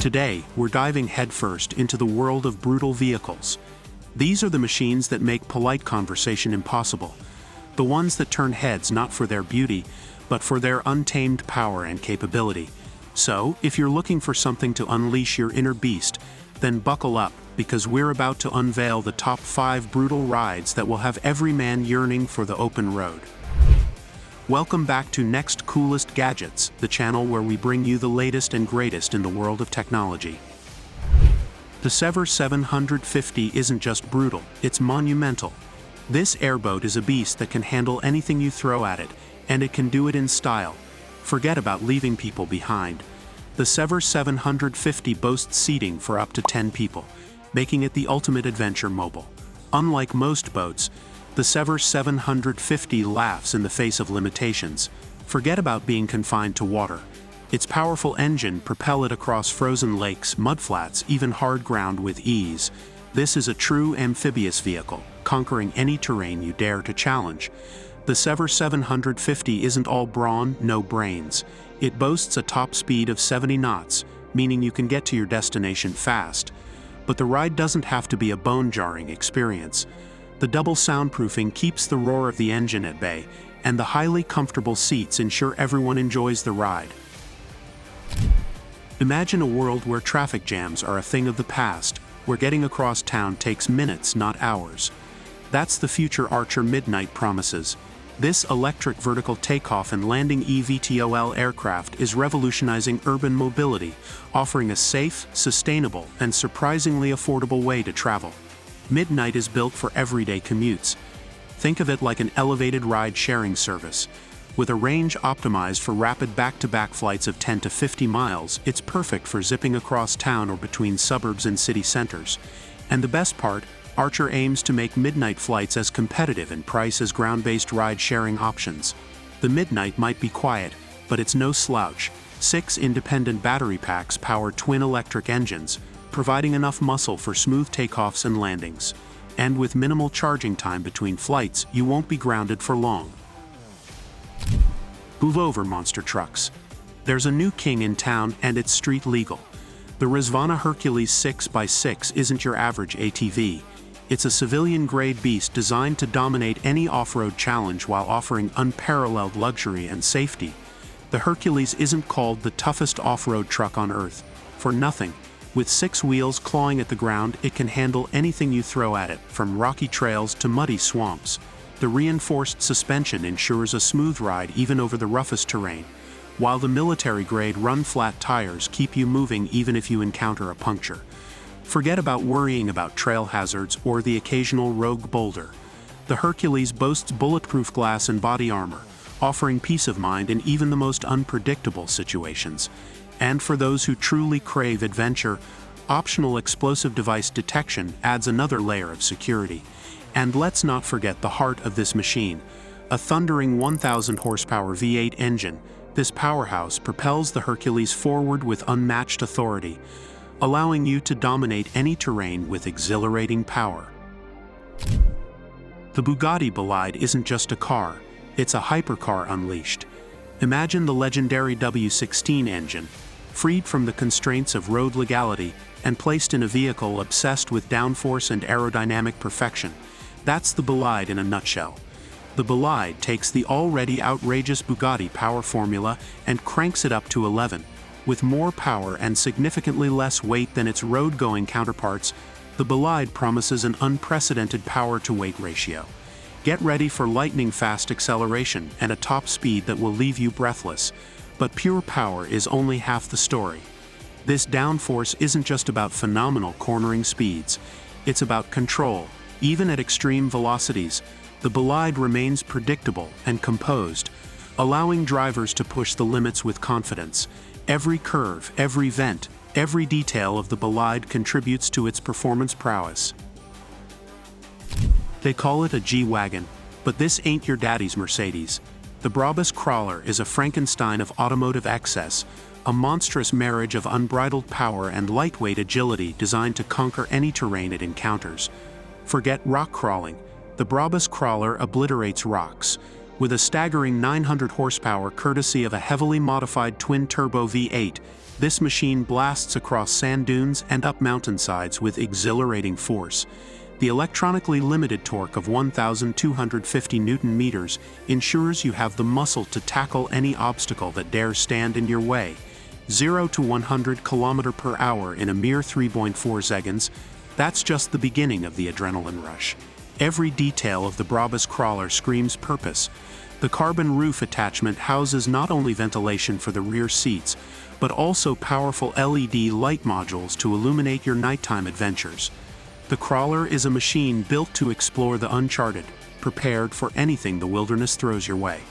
Today, we're diving headfirst into the world of brutal vehicles. These are the machines that make polite conversation impossible. The ones that turn heads not for their beauty, but for their untamed power and capability. So, if you're looking for something to unleash your inner beast, then buckle up, because we're about to unveil the top 5 brutal rides that will have every man yearning for the open road. Welcome back to Next Coolest Gadgets, the channel where we bring you the latest and greatest in the world of technology. The Sever 750 isn't just brutal, it's monumental. This airboat is a beast that can handle anything you throw at it, and it can do it in style. Forget about leaving people behind. The Sever 750 boasts seating for up to 10 people, making it the ultimate adventure mobile. Unlike most boats, the Sever 750 laughs in the face of limitations. Forget about being confined to water. Its powerful engine propels it across frozen lakes, mudflats, even hard ground with ease. This is a true amphibious vehicle, conquering any terrain you dare to challenge. The Sever 750 isn't all brawn, no brains. It boasts a top speed of 70 knots, meaning you can get to your destination fast. But the ride doesn't have to be a bone-jarring experience. The double soundproofing keeps the roar of the engine at bay, and the highly comfortable seats ensure everyone enjoys the ride. Imagine a world where traffic jams are a thing of the past, where getting across town takes minutes, not hours. That's the future Archer Midnight promises. This electric vertical takeoff and landing eVTOL aircraft is revolutionizing urban mobility, offering a safe, sustainable, and surprisingly affordable way to travel. Midnight is built for everyday commutes. Think of it like an elevated ride-sharing service. With a range optimized for rapid back-to-back flights of 10 to 50 miles, it's perfect for zipping across town or between suburbs and city centers. And the best part, Archer aims to make Midnight flights as competitive in price as ground-based ride-sharing options. The Midnight might be quiet, but it's no slouch. 6 independent battery packs power twin electric engines, providing enough muscle for smooth takeoffs and landings. And with minimal charging time between flights, you won't be grounded for long. Move over, monster trucks. There's a new king in town, and it's street legal. The Rvana Hercules 6x6 isn't your average ATV. It's a civilian-grade beast designed to dominate any off-road challenge while offering unparalleled luxury and safety. The Hercules isn't called the toughest off-road truck on Earth for nothing. With 6 wheels clawing at the ground, it can handle anything you throw at it, from rocky trails to muddy swamps. The reinforced suspension ensures a smooth ride even over the roughest terrain, while the military-grade run-flat tires keep you moving even if you encounter a puncture. Forget about worrying about trail hazards or the occasional rogue boulder. The Hercules boasts bulletproof glass and body armor, offering peace of mind in even the most unpredictable situations. And for those who truly crave adventure, optional explosive device detection adds another layer of security. And let's not forget the heart of this machine, a thundering 1,000 horsepower V8 engine. This powerhouse propels the Hercules forward with unmatched authority, allowing you to dominate any terrain with exhilarating power. The Bugatti Bolide isn't just a car, it's a hypercar unleashed. Imagine the legendary W16 engine, freed from the constraints of road legality and placed in a vehicle obsessed with downforce and aerodynamic perfection. That's the Bolide in a nutshell. The Bolide takes the already outrageous Bugatti power formula and cranks it up to 11. With more power and significantly less weight than its road-going counterparts, the Bolide promises an unprecedented power-to-weight ratio. Get ready for lightning-fast acceleration and a top speed that will leave you breathless. But pure power is only half the story. This downforce isn't just about phenomenal cornering speeds, it's about control. Even at extreme velocities, the Bolide remains predictable and composed, allowing drivers to push the limits with confidence. Every curve, every vent, every detail of the Bolide contributes to its performance prowess. They call it a G-Wagon, but this ain't your daddy's Mercedes. The Brabus Crawler is a Frankenstein of automotive excess, a monstrous marriage of unbridled power and lightweight agility designed to conquer any terrain it encounters. Forget rock crawling. The Brabus Crawler obliterates rocks. With a staggering 900 horsepower courtesy of a heavily modified twin-turbo V8, this machine blasts across sand dunes and up mountainsides with exhilarating force. The electronically limited torque of 1,250 Newton-meters ensures you have the muscle to tackle any obstacle that dares stand in your way. 0 to 100 km/h in a mere 3.4 seconds, that's just the beginning of the adrenaline rush. Every detail of the Brabus Crawler screams purpose. The carbon roof attachment houses not only ventilation for the rear seats, but also powerful LED light modules to illuminate your nighttime adventures. The Crawler is a machine built to explore the uncharted, prepared for anything the wilderness throws your way.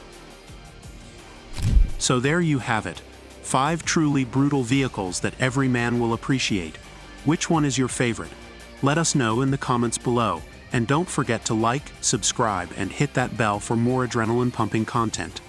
So there you have it. 5 truly brutal vehicles that every man will appreciate. Which one is your favorite? Let us know in the comments below. And don't forget to like, subscribe, and hit that bell for more adrenaline-pumping content.